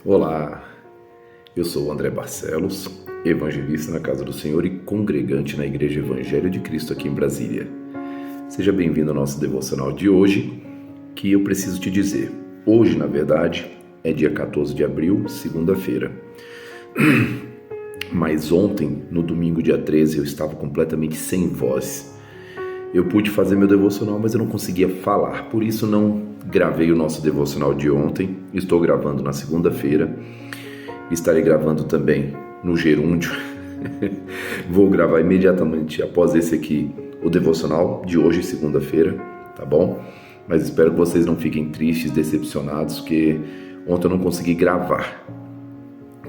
Olá, eu sou o André Barcelos, evangelista na Casa do Senhor e congregante na Igreja Evangelho de Cristo aqui em Brasília. Seja bem-vindo ao nosso devocional de hoje, que eu preciso te dizer. Hoje, na verdade, é dia 14 de abril, segunda-feira. Mas ontem, no domingo, dia 13, eu estava completamente sem voz. Eu pude fazer meu devocional, mas eu não conseguia falar, por isso não gravei o nosso devocional de ontem. Estou gravando na segunda-feira, estarei gravando também no gerúndio. Vou gravar imediatamente após esse aqui o devocional de hoje, segunda-feira, tá bom? Mas espero que vocês não fiquem tristes, decepcionados, porque ontem eu não consegui gravar,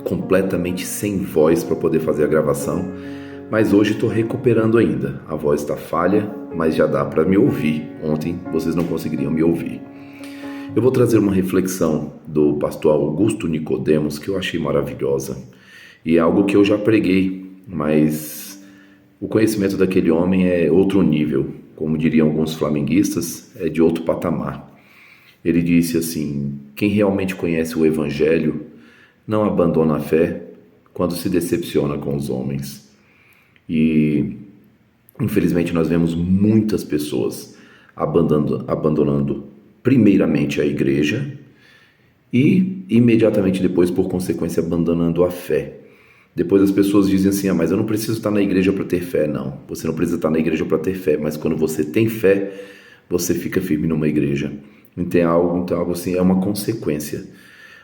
completamente sem voz para poder fazer a gravação. Mas hoje estou recuperando ainda. A voz está falha, mas já dá para me ouvir. Ontem vocês não conseguiriam me ouvir. Eu vou trazer uma reflexão do pastor Augusto Nicodemos que eu achei maravilhosa. E é algo que eu já preguei, mas o conhecimento daquele homem é outro nível. Como diriam alguns flamenguistas, é de outro patamar. Ele disse assim: quem realmente conhece o Evangelho não abandona a fé quando se decepciona com os homens. E infelizmente nós vemos muitas pessoas abandonando primeiramente a igreja e imediatamente depois, por consequência, abandonando a fé. Depois as pessoas dizem assim: mas eu não preciso estar na igreja para ter fé. Não, você não precisa estar na igreja para ter fé, mas quando você tem fé, você fica firme numa igreja. Então algo assim, é uma consequência.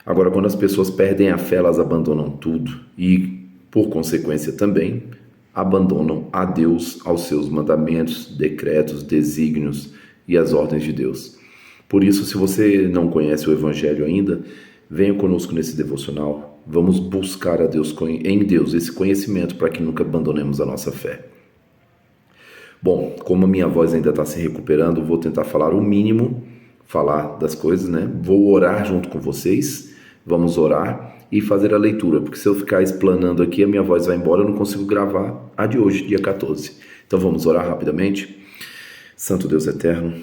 Agora, quando as pessoas perdem a fé, elas abandonam tudo e, por consequência também, abandonam a Deus, aos seus mandamentos, decretos, desígnios e as ordens de Deus. Por isso, se você não conhece o Evangelho ainda, venha conosco nesse devocional. Vamos buscar a Deus, em Deus esse conhecimento para que nunca abandonemos a nossa fé. Bom, como a minha voz ainda está se recuperando, vou tentar falar o mínimo, falar das coisas, né? Vou orar junto com vocês, vamos orar e fazer a leitura, porque se eu ficar explanando aqui, a minha voz vai embora, eu não consigo gravar a de hoje, dia 14. Então vamos orar rapidamente. Santo Deus eterno,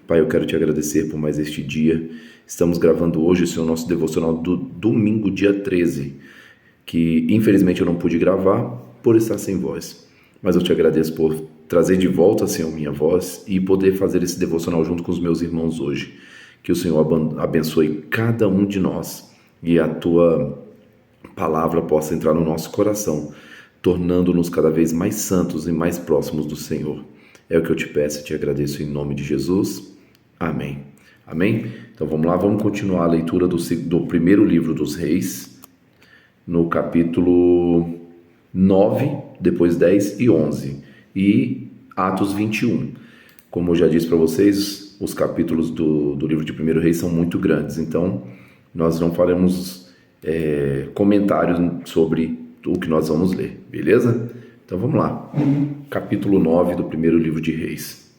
Pai, eu quero te agradecer por mais este dia. Estamos gravando hoje o nosso devocional do domingo, dia 13, que infelizmente eu não pude gravar por estar sem voz. Mas eu te agradeço por trazer de volta, Senhor, minha voz e poder fazer esse devocional junto com os meus irmãos hoje. Que o Senhor abençoe cada um de nós e a tua palavra possa entrar no nosso coração, tornando-nos cada vez mais santos e mais próximos do Senhor. É o que eu te peço e te agradeço em nome de Jesus. Amém. Amém? Então vamos lá, vamos continuar a leitura do primeiro livro dos Reis, no capítulo 9, depois 10 e 11, e Atos 21. Como eu já disse para vocês, os capítulos do livro de 1 Reis são muito grandes, então nós não faremos comentários sobre o que nós vamos ler, beleza? Então vamos lá. Capítulo 9 do primeiro livro de Reis.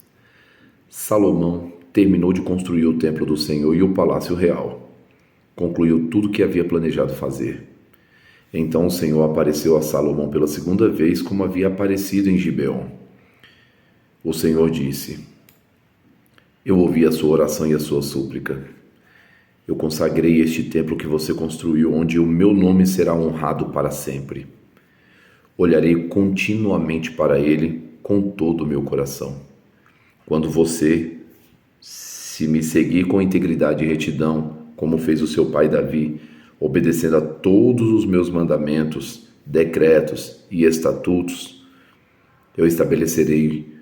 Salomão terminou de construir o templo do Senhor e o palácio real. Concluiu tudo o que havia planejado fazer. Então o Senhor apareceu a Salomão pela segunda vez, como havia aparecido em Gibeon. O Senhor disse: eu ouvi a sua oração e a sua súplica. Eu consagrei este templo que você construiu, onde o meu nome será honrado para sempre. Olharei continuamente para ele com todo o meu coração. Quando você, se me seguir com integridade e retidão, como fez o seu pai Davi, obedecendo a todos os meus mandamentos, decretos e estatutos, eu estabelecerei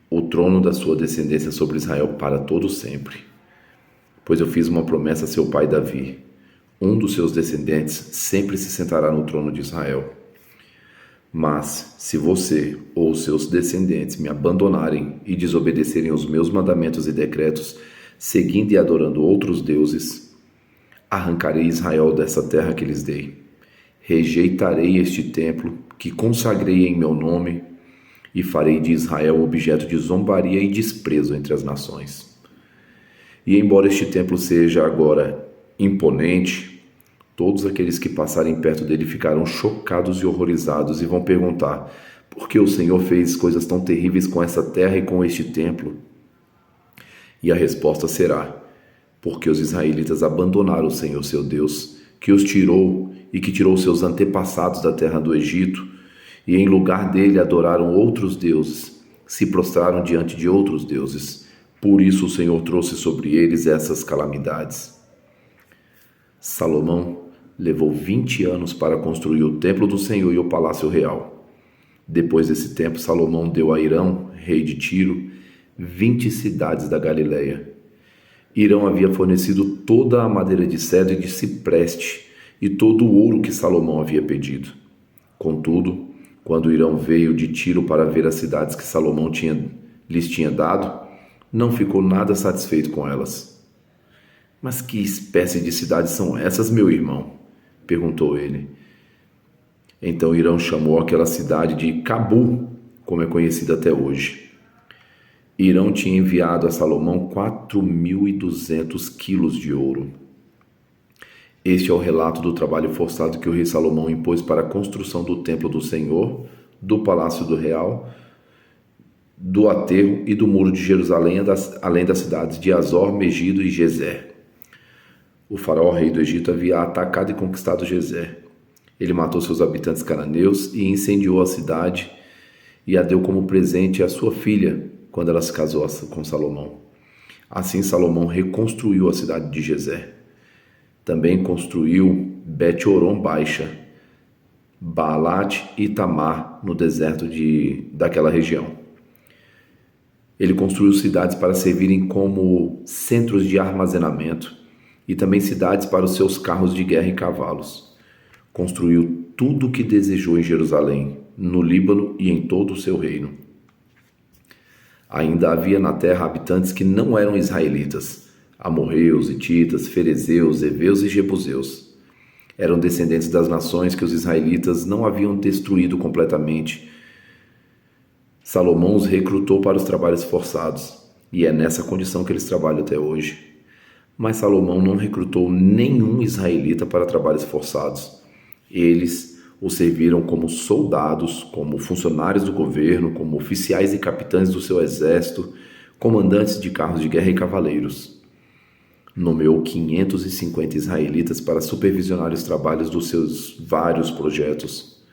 o trono da sua descendência sobre Israel para todo sempre. Pois eu fiz uma promessa a seu pai Davi: um dos seus descendentes sempre se sentará no trono de Israel. Mas, se você ou seus descendentes me abandonarem e desobedecerem os meus mandamentos e decretos, seguindo e adorando outros deuses, arrancarei Israel dessa terra que lhes dei. Rejeitarei este templo que consagrei em meu nome e farei de Israel objeto de zombaria e desprezo entre as nações. E embora este templo seja agora imponente, todos aqueles que passarem perto dele ficarão chocados e horrorizados e vão perguntar: por que o Senhor fez coisas tão terríveis com essa terra e com este templo? E a resposta será: porque os israelitas abandonaram o Senhor seu Deus que os tirou e que tirou seus antepassados da terra do Egito, e em lugar dele adoraram outros deuses, se prostraram diante de outros deuses. Por isso o Senhor trouxe sobre eles essas calamidades. Salomão levou 20 anos para construir o templo do Senhor e o palácio real. Depois desse tempo, Salomão deu a Irão, rei de Tiro, 20 cidades da Galileia. Irão havia fornecido toda a madeira de cedro e de cipreste e todo o ouro que Salomão havia pedido. Contudo, quando Irão veio de Tiro para ver as cidades que Salomão lhes tinha dado, não ficou nada satisfeito com elas. Mas que espécie de cidades são essas, meu irmão? Perguntou ele. Então Irão chamou aquela cidade de Cabu, como é conhecida até hoje. Irão tinha enviado a Salomão 4.200 quilos de ouro. Este é o relato do trabalho forçado que o rei Salomão impôs para a construção do templo do Senhor, do palácio do real, do aterro e do muro de Jerusalém, além das cidades de Azor, Megido e Gezer. O faraó, rei do Egito, havia atacado e conquistado Gezer. Ele matou seus habitantes cananeus e incendiou a cidade e a deu como presente à sua filha, quando ela se casou com Salomão. Assim Salomão reconstruiu a cidade de Gezer. Também construiu Bet-Horon Baixa, Baalat e Tamar, no deserto daquela região. Ele construiu cidades para servirem como centros de armazenamento e também cidades para os seus carros de guerra e cavalos. Construiu tudo o que desejou em Jerusalém, no Líbano e em todo o seu reino. Ainda havia na terra habitantes que não eram israelitas: amorreus, hititas, ferezeus, heveus e jebuseus. Eram descendentes das nações que os israelitas não haviam destruído completamente. Salomão os recrutou para os trabalhos forçados, e é nessa condição que eles trabalham até hoje. Mas Salomão não recrutou nenhum israelita para trabalhos forçados. Eles o serviram como soldados, como funcionários do governo, como oficiais e capitães do seu exército, comandantes de carros de guerra e cavaleiros. Nomeou 550 israelitas para supervisionar os trabalhos dos seus vários projetos.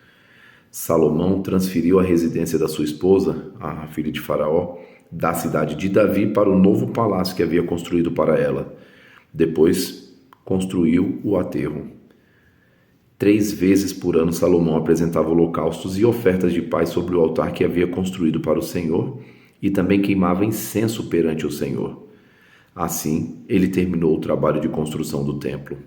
Salomão transferiu a residência da sua esposa, a filha de Faraó, da cidade de Davi para o novo palácio que havia construído para ela. Depois, construiu o aterro. 3 vezes por ano Salomão apresentava holocaustos e ofertas de paz sobre o altar que havia construído para o Senhor e também queimava incenso perante o Senhor. Assim, ele terminou o trabalho de construção do templo.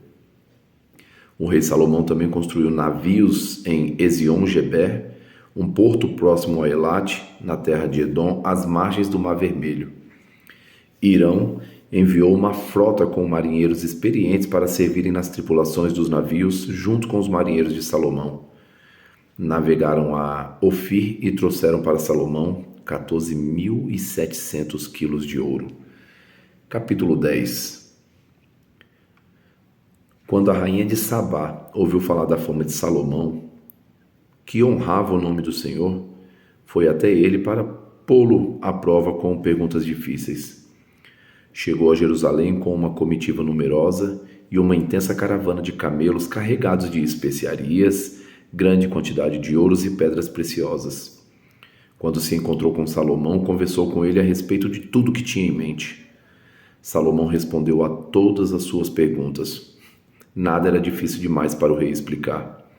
O rei Salomão também construiu navios em Ezion-Geber, um porto próximo a Elat, na terra de Edom, às margens do Mar Vermelho. Irão enviou uma frota com marinheiros experientes para servirem nas tripulações dos navios, junto com os marinheiros de Salomão. Navegaram a Ofir e trouxeram para Salomão 14.700 quilos de ouro. Capítulo 10. Quando a rainha de Sabá ouviu falar da fama de Salomão, que honrava o nome do Senhor, foi até ele para pô-lo à prova com perguntas difíceis. Chegou a Jerusalém com uma comitiva numerosa e uma intensa caravana de camelos carregados de especiarias, grande quantidade de ouros e pedras preciosas. Quando se encontrou com Salomão, conversou com ele a respeito de tudo que tinha em mente. Salomão respondeu a todas as suas perguntas. Nada era difícil demais para o rei explicar.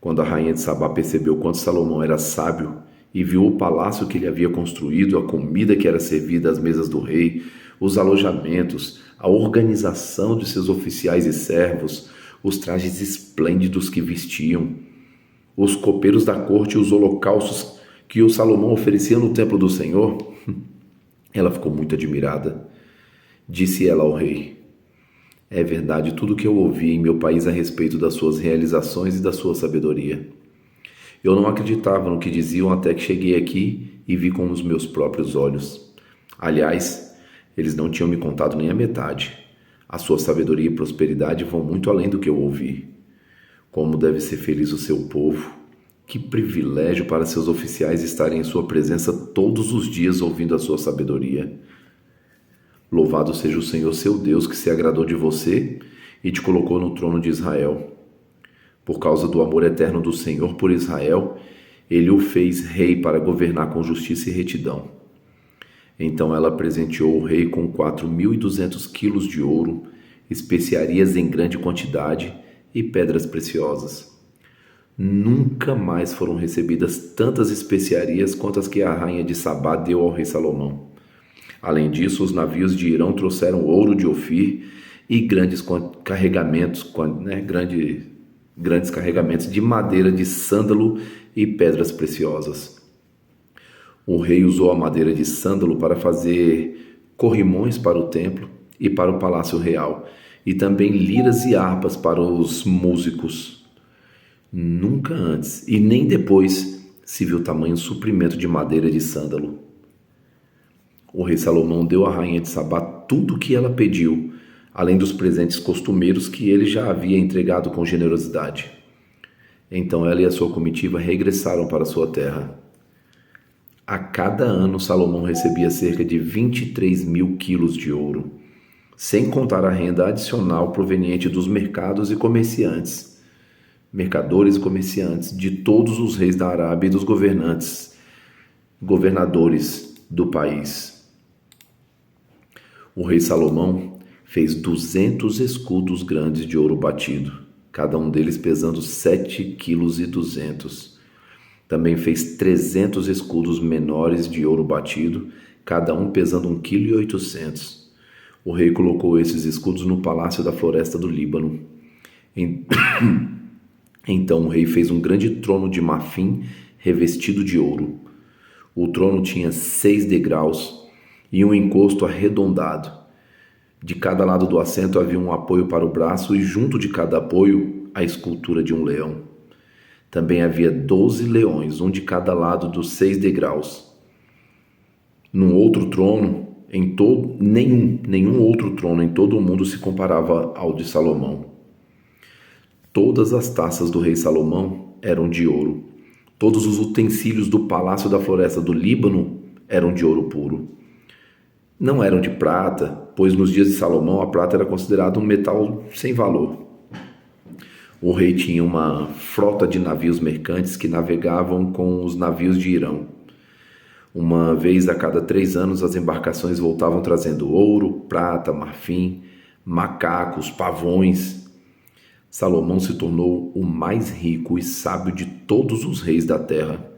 Quando a rainha de Sabá percebeu quanto Salomão era sábio e viu o palácio que ele havia construído, a comida que era servida às mesas do rei, os alojamentos, a organização de seus oficiais e servos, os trajes esplêndidos que vestiam, os copeiros da corte e os holocaustos que o Salomão oferecia no templo do Senhor, ela ficou muito admirada. Disse ela ao rei: é verdade tudo o que eu ouvi em meu país a respeito das suas realizações e da sua sabedoria. Eu não acreditava no que diziam até que cheguei aqui e vi com os meus próprios olhos. Aliás, eles não tinham me contado nem a metade. A sua sabedoria e prosperidade vão muito além do que eu ouvi. Como deve ser feliz o seu povo. Que privilégio para seus oficiais estarem em sua presença todos os dias ouvindo a sua sabedoria. Louvado seja o Senhor seu Deus, que se agradou de você e te colocou no trono de Israel. Por causa do amor eterno do Senhor por Israel, ele o fez rei para governar com justiça e retidão. Então ela presenteou o rei com 4.200 quilos de ouro, especiarias em grande quantidade e pedras preciosas. Nunca mais foram recebidas tantas especiarias quanto as que a rainha de Sabá deu ao rei Salomão. Além disso, os navios de Irão trouxeram ouro de Ofir e grandes carregamentos de madeira de sândalo e pedras preciosas. O rei usou a madeira de sândalo para fazer corrimões para o templo e para o palácio real, e também liras e harpas para os músicos. Nunca antes e nem depois se viu tamanho suprimento de madeira de sândalo. O rei Salomão deu à rainha de Sabá tudo o que ela pediu, além dos presentes costumeiros que ele já havia entregado com generosidade. Então ela e a sua comitiva regressaram para sua terra. A cada ano Salomão recebia cerca de 23.000 quilos de ouro, sem contar a renda adicional proveniente dos mercadores e comerciantes de todos os reis da Arábia e dos governadores do país. O rei Salomão fez 200 escudos grandes de ouro batido, cada um deles pesando 7,2 kg. Também fez 300 escudos menores de ouro batido, cada um pesando 1,8 kg. O rei colocou esses escudos no palácio da floresta do Líbano. Então o rei fez um grande trono de marfim revestido de ouro. O trono tinha 6 degraus e um encosto arredondado. De cada lado do assento havia um apoio para o braço e junto de cada apoio a escultura de um leão. Também havia 12 leões, um de cada lado dos 6 degraus. Num outro trono, nenhum outro trono em todo o mundo se comparava ao de Salomão. Todas as taças do rei Salomão eram de ouro. Todos os utensílios do palácio da floresta do Líbano eram de ouro puro. Não eram de prata, pois nos dias de Salomão a prata era considerada um metal sem valor. O rei tinha uma frota de navios mercantes que navegavam com os navios de Irão. Uma vez a cada 3 anos as embarcações voltavam trazendo ouro, prata, marfim, macacos, pavões. Salomão se tornou o mais rico e sábio de todos os reis da terra.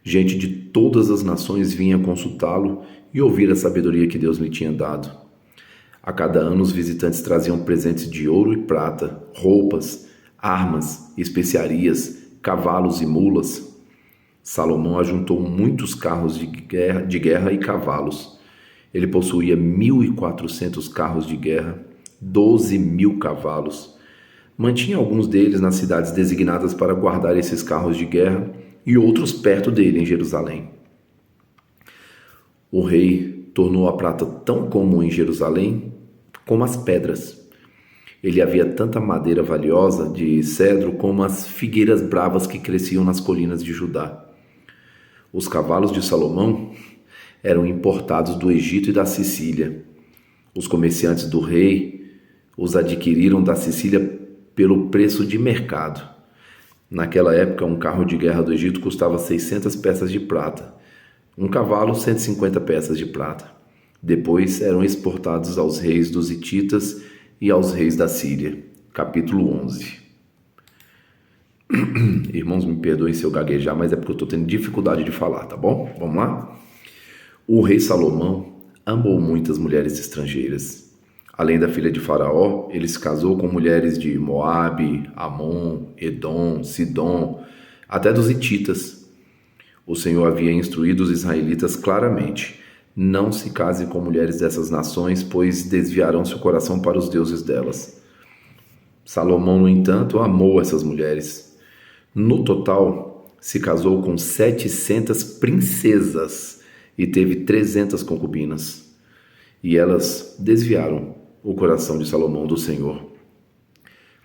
Gente de todas as nações vinha consultá-lo e ouvir a sabedoria que Deus lhe tinha dado. A cada ano os visitantes traziam presentes de ouro e prata, roupas, armas, especiarias, cavalos e mulas. Salomão ajuntou muitos carros de guerra e cavalos. Ele possuía 1.400 carros de guerra, 12.000 cavalos. Mantinha alguns deles nas cidades designadas para guardar esses carros de guerra e outros perto dele em Jerusalém. O rei tornou a prata tão comum em Jerusalém como as pedras. Ele havia tanta madeira valiosa de cedro como as figueiras bravas que cresciam nas colinas de Judá. Os cavalos de Salomão eram importados do Egito e da Sicília. Os comerciantes do rei os adquiriram da Sicília pelo preço de mercado. Naquela época, um carro de guerra do Egito custava 600 peças de prata. Um cavalo, 150 peças de prata. Depois eram exportados aos reis dos Hititas e aos reis da Síria. Capítulo 11. Irmãos, me perdoem se eu gaguejar, mas é porque eu estou tendo dificuldade de falar, tá bom? Vamos lá? O rei Salomão amou muitas mulheres estrangeiras. Além da filha de Faraó, ele se casou com mulheres de Moabe, Amon, Edom, Sidom, até dos Hititas. O Senhor havia instruído os israelitas claramente: não se casem com mulheres dessas nações, pois desviarão seu coração para os deuses delas. Salomão, no entanto, amou essas mulheres. No total, se casou com 700 princesas e teve 300 concubinas. E elas desviaram o coração de Salomão do Senhor.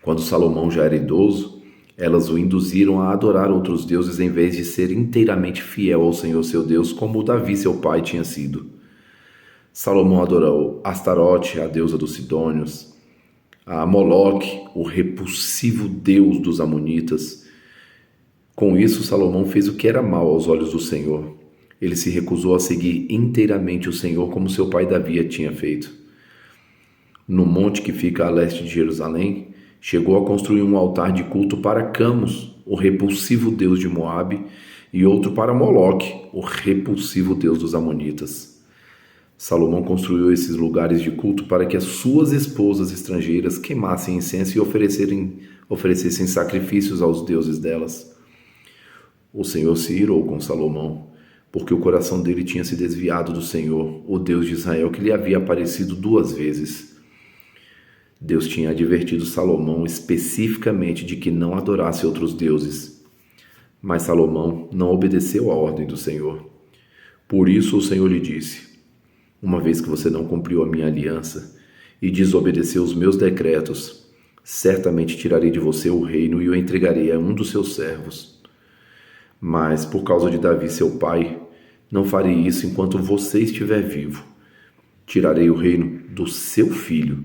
Quando Salomão já era idoso, elas o induziram a adorar outros deuses em vez de ser inteiramente fiel ao Senhor seu Deus, como Davi seu pai tinha sido. Salomão adorou Astarote, a deusa dos Sidônios, a Moloque, o repulsivo deus dos amonitas. Com isso, Salomão fez o que era mal aos olhos do Senhor. Ele se recusou a seguir inteiramente o Senhor como seu pai Davi tinha feito. No monte que fica a leste de Jerusalém, chegou a construir um altar de culto para Camus, o repulsivo deus de Moabe, e outro para Moloque, o repulsivo deus dos amonitas. Salomão construiu esses lugares de culto para que as suas esposas estrangeiras queimassem incenso e oferecessem sacrifícios aos deuses delas. O Senhor se irou com Salomão, porque o coração dele tinha se desviado do Senhor, o Deus de Israel, que lhe havia aparecido 2 vezes. Deus tinha advertido Salomão especificamente de que não adorasse outros deuses. Mas Salomão não obedeceu à ordem do Senhor. Por isso o Senhor lhe disse: uma vez que você não cumpriu a minha aliança e desobedeceu os meus decretos, certamente tirarei de você o reino e o entregarei a um dos seus servos. Mas, por causa de Davi, seu pai, não farei isso enquanto você estiver vivo. Tirarei o reino do seu filho,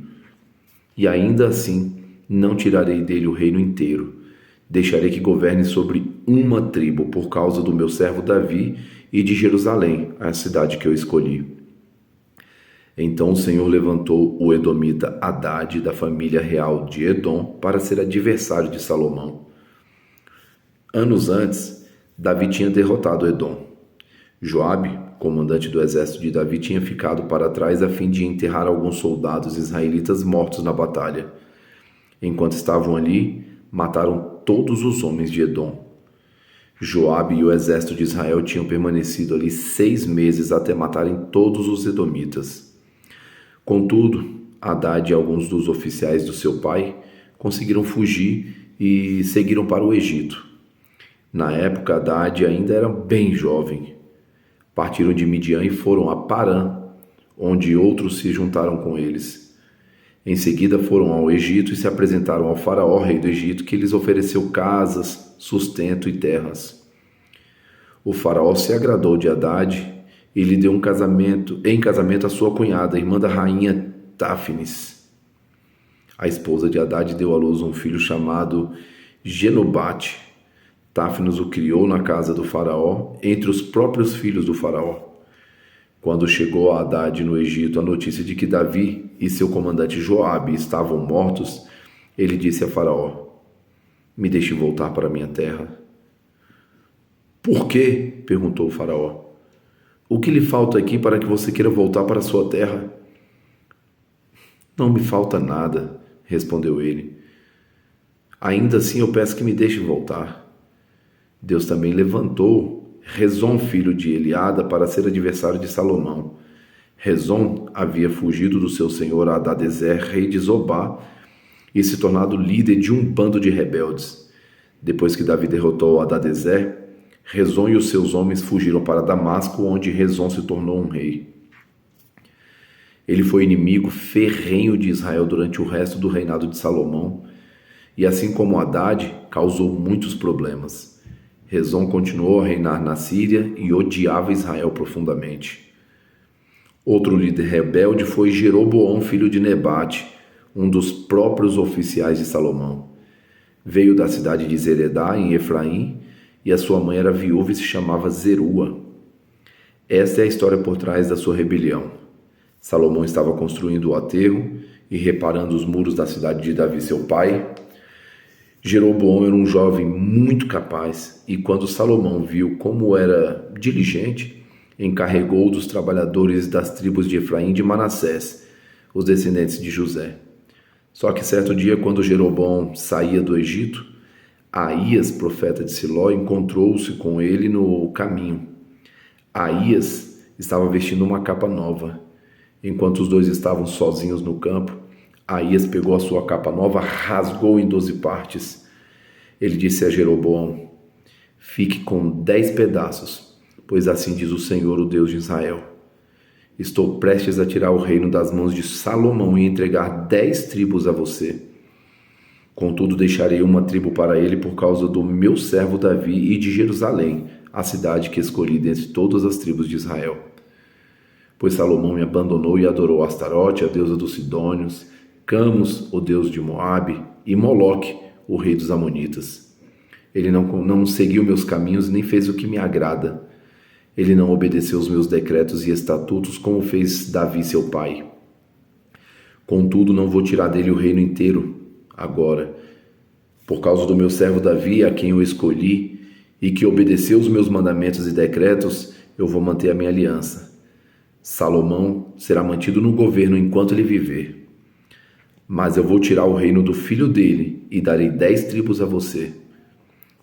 e ainda assim não tirarei dele o reino inteiro. Deixarei que governe sobre uma tribo por causa do meu servo Davi e de Jerusalém, a cidade que eu escolhi. Então o Senhor levantou o edomita Hadade da família real de Edom para ser adversário de Salomão. Anos antes, Davi tinha derrotado Edom. Joabe, comandante do exército de Davi, tinha ficado para trás a fim de enterrar alguns soldados israelitas mortos na batalha. Enquanto estavam ali, mataram todos os homens de Edom. Joabe e o exército de Israel tinham permanecido ali 6 meses até matarem todos os edomitas. Contudo, Hadade e alguns dos oficiais do seu pai conseguiram fugir e seguiram para o Egito. Na época, Hadade ainda era bem jovem. Partiram de Midian e foram a Parã, onde outros se juntaram com eles. Em seguida foram ao Egito e se apresentaram ao faraó, rei do Egito, que lhes ofereceu casas, sustento e terras. O faraó se agradou de Hadade e lhe deu em casamento a sua cunhada, irmã da rainha Táfnis. A esposa de Hadade deu à luz um filho chamado Genobate. Táfnis o criou na casa do faraó, entre os próprios filhos do faraó. Quando chegou a Hadade no Egito a notícia de que Davi e seu comandante Joabe estavam mortos, ele disse a faraó: me deixe voltar para minha terra. Por quê? Perguntou o faraó. O que lhe falta aqui para que você queira voltar para sua terra? Não me falta nada, respondeu ele. Ainda assim eu peço que me deixe voltar. Deus também levantou Rezon, filho de Eliada, para ser adversário de Salomão. Rezon havia fugido do seu senhor Hadadezer, rei de Zobá, e se tornado líder de um bando de rebeldes. Depois que Davi derrotou Hadadezer, Rezon e os seus homens fugiram para Damasco, onde Rezon se tornou um rei. Ele foi inimigo ferrenho de Israel durante o resto do reinado de Salomão, e assim como Hadade, causou muitos problemas. Rezon continuou a reinar na Síria e odiava Israel profundamente. Outro líder rebelde foi Jeroboão, filho de Nebate, um dos próprios oficiais de Salomão. Veio da cidade de Zeredá, em Efraim, e a sua mãe era viúva e se chamava Zerua. Esta é a história por trás da sua rebelião. Salomão estava construindo o aterro e reparando os muros da cidade de Davi, seu pai. Jeroboão era um jovem muito capaz e, quando Salomão viu como era diligente, encarregou dos trabalhadores das tribos de Efraim e de Manassés, os descendentes de José. Só que certo dia, quando Jeroboão saía do Egito, Aías, profeta de Siló, encontrou-se com ele no caminho. Aías estava vestindo uma capa nova. Enquanto os dois estavam sozinhos no campo, Aías pegou a sua capa nova, rasgou em 12 partes. Ele disse a Jeroboão: fique com 10 pedaços, pois assim diz o Senhor, o Deus de Israel. Estou prestes a tirar o reino das mãos de Salomão e entregar 10 tribos a você. Contudo, deixarei uma tribo para ele por causa do meu servo Davi e de Jerusalém, a cidade que escolhi dentre todas as tribos de Israel. Pois Salomão me abandonou e adorou Astarote, a deusa dos Sidônios, Camus, o deus de Moabe, e Moloque, o rei dos Amonitas. Ele não seguiu meus caminhos nem fez o que me agrada. Ele não obedeceu os meus decretos e estatutos como fez Davi seu pai. Contudo, não vou tirar dele o reino inteiro agora. Por causa do meu servo Davi, a quem eu escolhi, e que obedeceu os meus mandamentos e decretos, eu vou manter a minha aliança. Salomão será mantido no governo enquanto ele viver. Mas eu vou tirar o reino do filho dele e darei 10 tribos a você.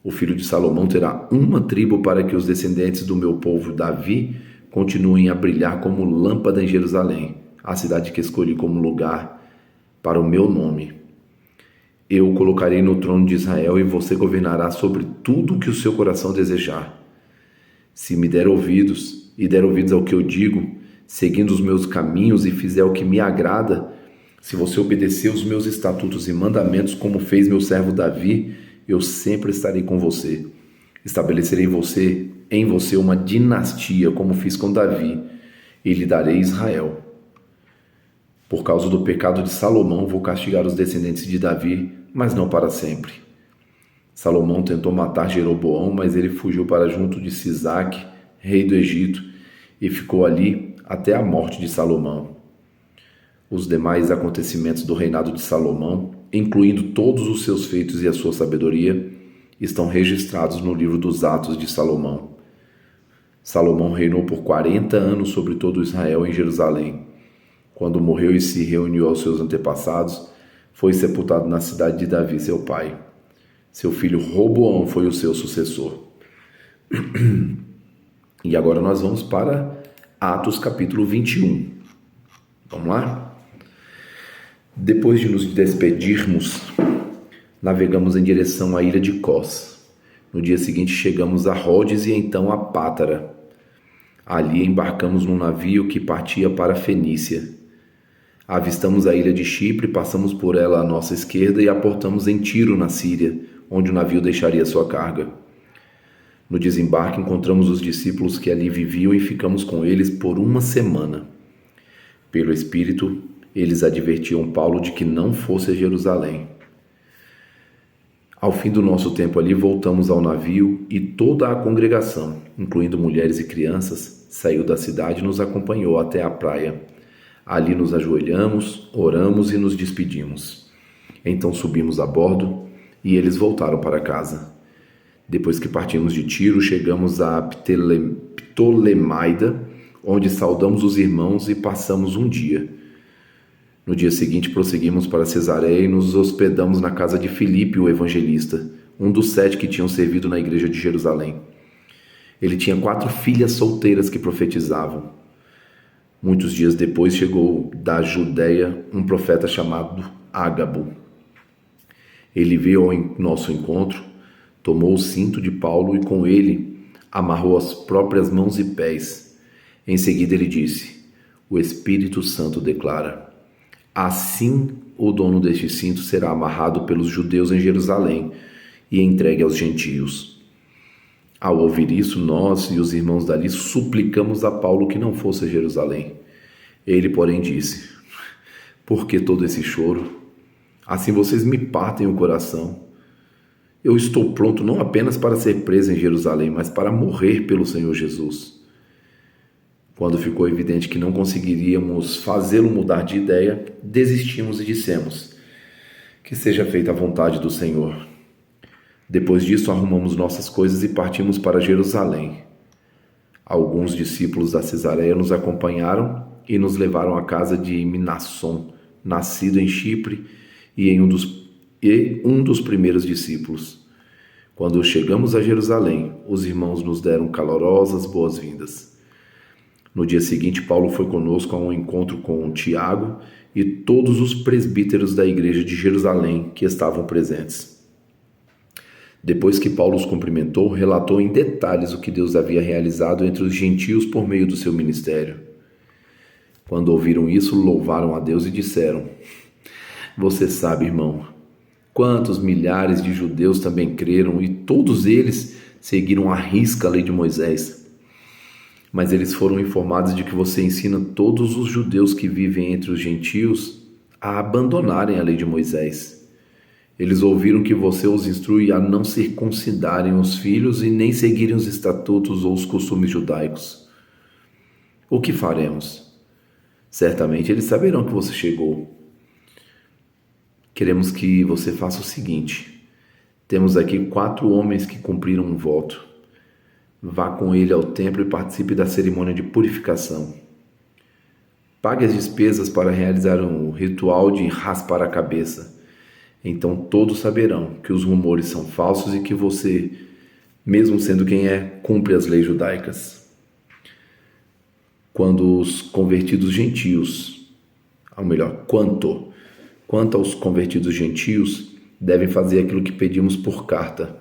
O filho de Salomão terá uma tribo para que os descendentes do meu povo Davi continuem a brilhar como lâmpada em Jerusalém, a cidade que escolhi como lugar para o meu nome. Eu o colocarei no trono de Israel e você governará sobre tudo o que o seu coração desejar. Se me der ouvidos e der ouvidos ao que eu digo, seguindo os meus caminhos e fizer o que me agrada, se você obedecer os meus estatutos e mandamentos como fez meu servo Davi, eu sempre estarei com você. Estabelecerei em você uma dinastia como fiz com Davi e lhe darei Israel. Por causa do pecado de Salomão, vou castigar os descendentes de Davi, mas não para sempre. Salomão tentou matar Jeroboão, mas ele fugiu para junto de Sisaque, rei do Egito, e ficou ali até a morte de Salomão. Os demais acontecimentos do reinado de Salomão, incluindo todos os seus feitos e a sua sabedoria, estão registrados no livro dos Atos de Salomão. Salomão reinou por 40 anos sobre todo Israel em Jerusalém. Quando morreu e se reuniu aos seus antepassados, foi sepultado na cidade de Davi, seu pai. Seu filho Roboão foi o seu sucessor. E agora nós vamos para Atos capítulo 21. Vamos lá? Depois de nos despedirmos, navegamos em direção à ilha de Cós. No dia seguinte chegamos a Rhodes e então a Pátara. Ali embarcamos num navio que partia para a Fenícia. Avistamos a ilha de Chipre, passamos por ela à nossa esquerda e aportamos em Tiro, na Síria, onde o navio deixaria sua carga. No desembarque encontramos os discípulos que ali viviam e ficamos com eles por uma semana. Pelo Espírito, eles advertiam Paulo de que não fosse a Jerusalém. Ao fim do nosso tempo ali, voltamos ao navio e toda a congregação, incluindo mulheres e crianças, saiu da cidade e nos acompanhou até a praia. Ali nos ajoelhamos, oramos e nos despedimos. Então subimos a bordo e eles voltaram para casa. Depois que partimos de Tiro, chegamos a Ptolemaida, onde saudamos os irmãos e passamos um dia. No dia seguinte prosseguimos para Cesareia e nos hospedamos na casa de Filipe, o evangelista, um dos 7 que tinham servido na igreja de Jerusalém. Ele tinha 4 filhas solteiras que profetizavam. Muitos dias depois chegou da Judéia um profeta chamado Ágabo. Ele veio ao nosso encontro, tomou o cinto de Paulo e com ele amarrou as próprias mãos e pés. Em seguida ele disse: "O Espírito Santo declara: assim o dono deste cinto será amarrado pelos judeus em Jerusalém e entregue aos gentios." Ao ouvir isso, nós e os irmãos dali suplicamos a Paulo que não fosse a Jerusalém. Ele, porém, disse: "Por que todo esse choro? Assim vocês me partem o coração. Eu estou pronto não apenas para ser preso em Jerusalém, mas para morrer pelo Senhor Jesus." Quando ficou evidente que não conseguiríamos fazê-lo mudar de ideia, desistimos e dissemos: "Que seja feita a vontade do Senhor." Depois disso, arrumamos nossas coisas e partimos para Jerusalém. Alguns discípulos da Cesareia nos acompanharam e nos levaram à casa de Minasson, nascido em Chipre, e um dos primeiros discípulos. Quando chegamos a Jerusalém, os irmãos nos deram calorosas boas-vindas. No dia seguinte, Paulo foi conosco a um encontro com Tiago e todos os presbíteros da igreja de Jerusalém que estavam presentes. Depois que Paulo os cumprimentou, relatou em detalhes o que Deus havia realizado entre os gentios por meio do seu ministério. Quando ouviram isso, louvaram a Deus e disseram: "Você sabe, irmão, quantos milhares de judeus também creram e todos eles seguiram à risca a lei de Moisés. Mas eles foram informados de que você ensina todos os judeus que vivem entre os gentios a abandonarem a lei de Moisés. Eles ouviram que você os instrui a não circuncidarem os filhos e nem seguirem os estatutos ou os costumes judaicos. O que faremos? Certamente eles saberão que você chegou. Queremos que você faça o seguinte: temos aqui 4 homens que cumpriram um voto. Vá com ele ao templo e participe da cerimônia de purificação. Pague as despesas para realizar um ritual de raspar a cabeça. Então todos saberão que os rumores são falsos e que você, mesmo sendo quem é, cumpre as leis judaicas. Quando os convertidos gentios, quanto aos convertidos gentios, devem fazer aquilo que pedimos por carta: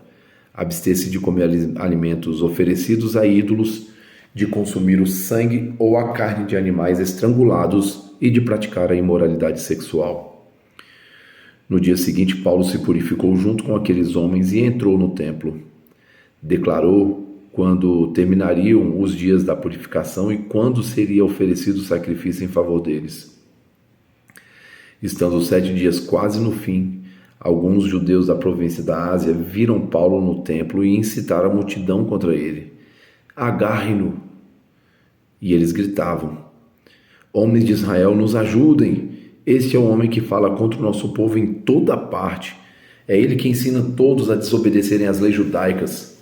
abster-se de comer alimentos oferecidos a ídolos, de consumir o sangue ou a carne de animais estrangulados e de praticar a imoralidade sexual. No dia seguinte, Paulo se purificou junto com aqueles homens e entrou no templo. Declarou quando terminariam os dias da purificação e quando seria oferecido sacrifício em favor deles. Estando os 7 dias quase no fim, alguns judeus da província da Ásia viram Paulo no templo e incitaram a multidão contra ele. Agarrem-no! E eles gritavam: Homens de Israel, nos ajudem! Este é o homem que fala contra o nosso povo em toda parte. É ele que ensina todos a desobedecerem às leis judaicas.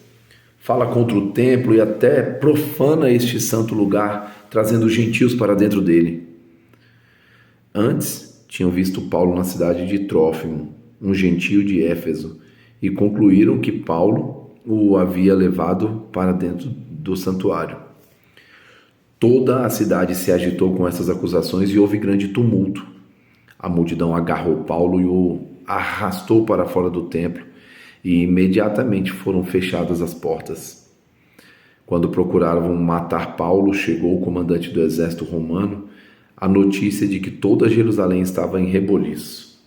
Fala contra o templo e até profana este santo lugar, trazendo gentios para dentro dele. Antes, tinham visto Paulo na cidade de Trófimo, um gentio de Éfeso, e concluíram que Paulo o havia levado para dentro do santuário. Toda a cidade se agitou com essas acusações e houve grande tumulto. A multidão agarrou Paulo e o arrastou para fora do templo, e imediatamente foram fechadas as portas. Quando procuravam matar Paulo, chegou o comandante do exército romano a notícia de que toda Jerusalém estava em reboliço.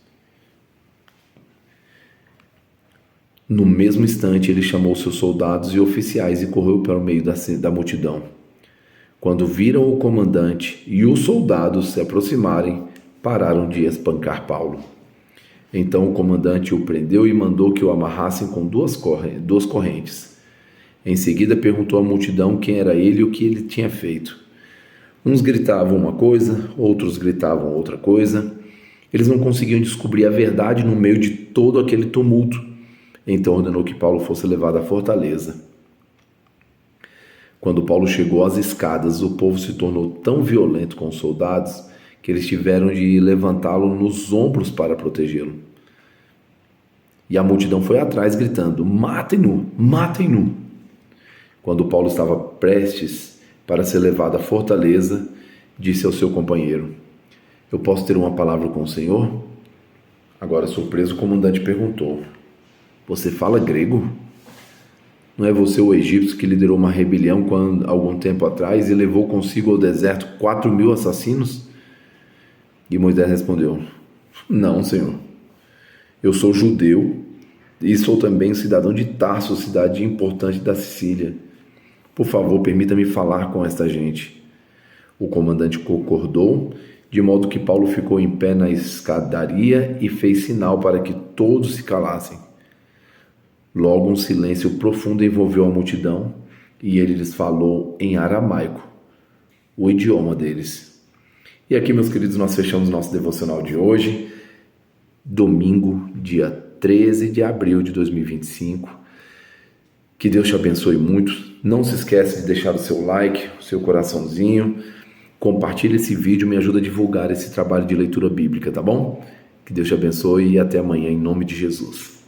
No mesmo instante, ele chamou seus soldados e oficiais e correu para o meio da multidão. Quando viram o comandante e os soldados se aproximarem, pararam de espancar Paulo. Então o comandante o prendeu e mandou que o amarrassem com 2 correntes. Em seguida perguntou à multidão quem era ele e o que ele tinha feito. Uns gritavam uma coisa, outros gritavam outra coisa. Eles não conseguiam descobrir a verdade no meio de todo aquele tumulto. Então ordenou que Paulo fosse levado à fortaleza. Quando Paulo chegou às escadas, o povo se tornou tão violento com os soldados que eles tiveram de levantá-lo nos ombros para protegê-lo. E a multidão foi atrás gritando: matem-no, matem-no! Quando Paulo estava prestes para ser levado à fortaleza, disse ao seu companheiro: eu posso ter uma palavra com o Senhor? Agora, surpreso, o comandante perguntou: você fala grego? Não é você o egípcio que liderou uma rebelião algum tempo atrás e levou consigo ao deserto 4.000 assassinos? E Moisés respondeu: não, Senhor. Eu sou judeu e sou também cidadão de Tarso, cidade importante da Sicília. Por favor, permita-me falar com esta gente. O comandante concordou, de modo que Paulo ficou em pé na escadaria e fez sinal para que todos se calassem. Logo um silêncio profundo envolveu a multidão e ele lhes falou em aramaico, o idioma deles. E aqui, meus queridos, nós fechamos nosso devocional de hoje, domingo, dia 13 de abril de 2025. Que Deus te abençoe muito. Não se esqueça de deixar o seu like, o seu coraçãozinho. Compartilhe esse vídeo, me ajuda a divulgar esse trabalho de leitura bíblica, tá bom? Que Deus te abençoe e até amanhã, em nome de Jesus.